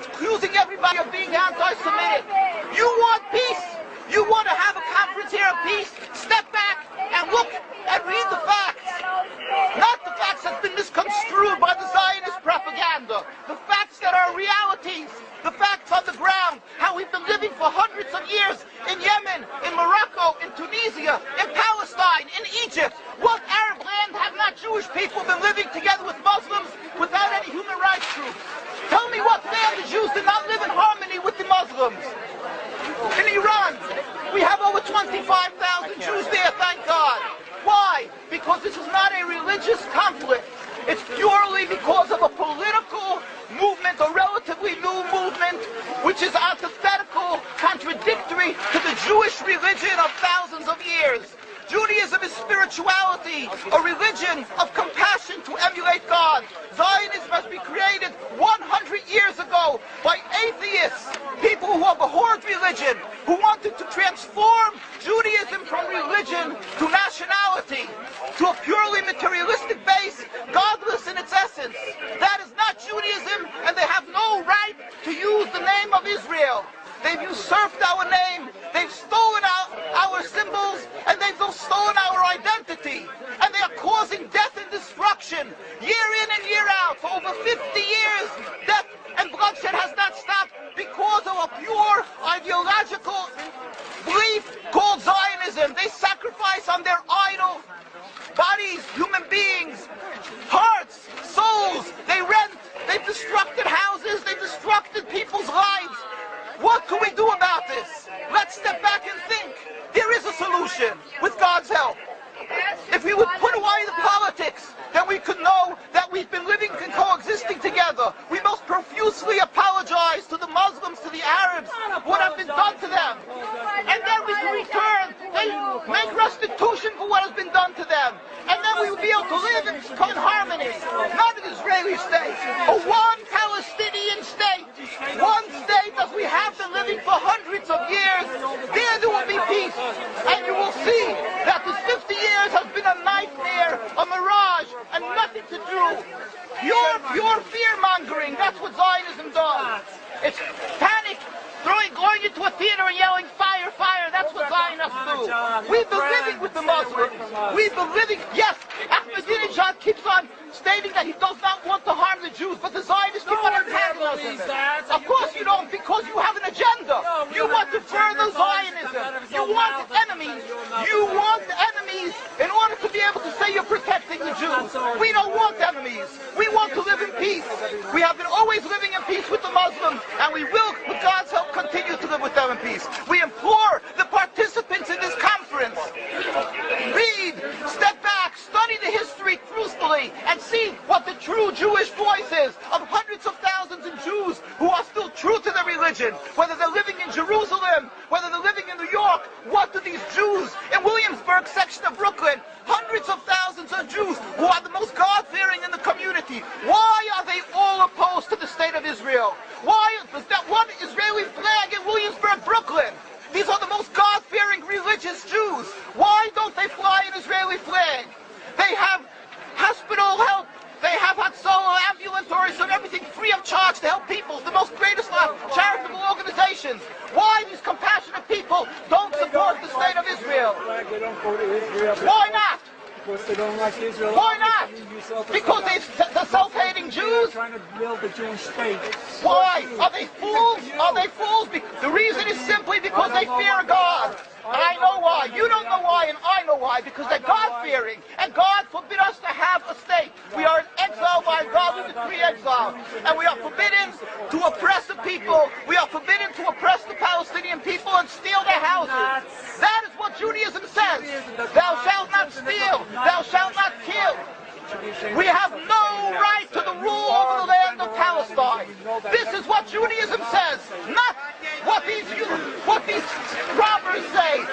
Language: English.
accusing everybody of being anti-Semitic. You want peace? You want to have a conference here of peace? Step back and look and read the facts. Not the facts that's been misconstrued by the Zionist propaganda. The facts that are realities. The facts on the ground. How we've been living for hundreds of years in Yemen, in Morocco, in Tunisia, in Palestine, in Egypt. What Arab land have not Jewish people been living together with Muslims without any human rights groups? Tell me what land the Jews did not live in harmony with the Muslims. In Iran, we have over 25,000 Jews there, thank God. Why? Because this is not a religious conflict. It's purely because of a political movement, a relatively new movement, which is antithetical, contradictory to the Jewish religion of thousands of years. Judaism is spirituality, a religion of compassion to emulate God. Zionism has been created 100 years ago by atheists, people who have abhorred religion, who wanted to transform Judaism from religion to nationality, to a purely materialistic base, godless in its essence. That is not Judaism, and they have no right to use the name of Israel. They've usurped our name, they've stolen our symbols, and they've stolen our identity. And they are causing death and destruction, year in and year out. For over 50 years, death and bloodshed has not stopped because of a pure ideological belief called Zionism. They sacrifice on their idol bodies, human beings, hearts, souls. They rent, they've destructed houses, they've destructed people's lives. What can we do about this? Let's step back and think. There is a solution with God's help. If we would put away the politics, then we could know that we've been living and coexisting together. We most profusely apologize to the Muslims, to the Arabs, what has been done to them. And then we can return. They make restitution for what has been done to them. And then we will be able to live in harmony. Not an Israeli state, a one Palestinian state. One state as we have been living for hundreds of years. There will be peace. And you will see that this 50 years has been a nightmare, a mirage, and nothing to do. Pure fear-mongering, that's what Zionism does. It's panic, going into a theater and yelling, fire, fire, that's what Zionists do. We've been living with the Muslims. We've been living, yes, Ahmadinejad keeps on stating that he does not want to harm the Jews, but the Zionists keep on antagonizing them. Of course you don't, because you have an agenda. You want to further Zionism. You want enemies. You want enemies in order to be able to say you're protecting the Jews. We don't want enemies. We want to live in peace. We have been always living in peace with the Muslims, and we will, with God's help, continue to live with them in peace. We implore the participants in this conference, read, step back, study the history truthfully, and see what the true Jewish voice is of hundreds of thousands of Jews who are still true to their religion, whether they're living in Jerusalem, whether they're living in New York. What do these Jews in Williamsburg section of Brooklyn, hundreds of thousands of Jews who are the most God-fearing in the community, why are they all opposed to the state of Israel? Why is that one Israeli flag in Williamsburg, Brooklyn? These are the most God-fearing religious Jews. Why don't they fly an Israeli flag? They have hospital help. They have Hatzolah, ambulatories, and everything free of charge to help people. The most greatest charitable organizations. Why these compassionate people don't support the state of Israel? They don't go to Israel. Why not? Because they don't like Israel. Why not? Because they're self-hating Jews? They're trying to build the Jewish state. Why? Are they fools? Are they fools? The reason is simply because they fear God. I know why. You don't know why, and I know why. Because they're God-fearing. And God forbid us to have a state. We are in exile by God. We decree exile. And we are forbidden to oppress the people. We are forbidden to oppress the Palestinian people and steal their houses. That is what Judaism says. Thou shalt not steal. Thou shalt not kill. We have no right to the rule over the land of Palestine. This is what Judaism says, not what these robbers say.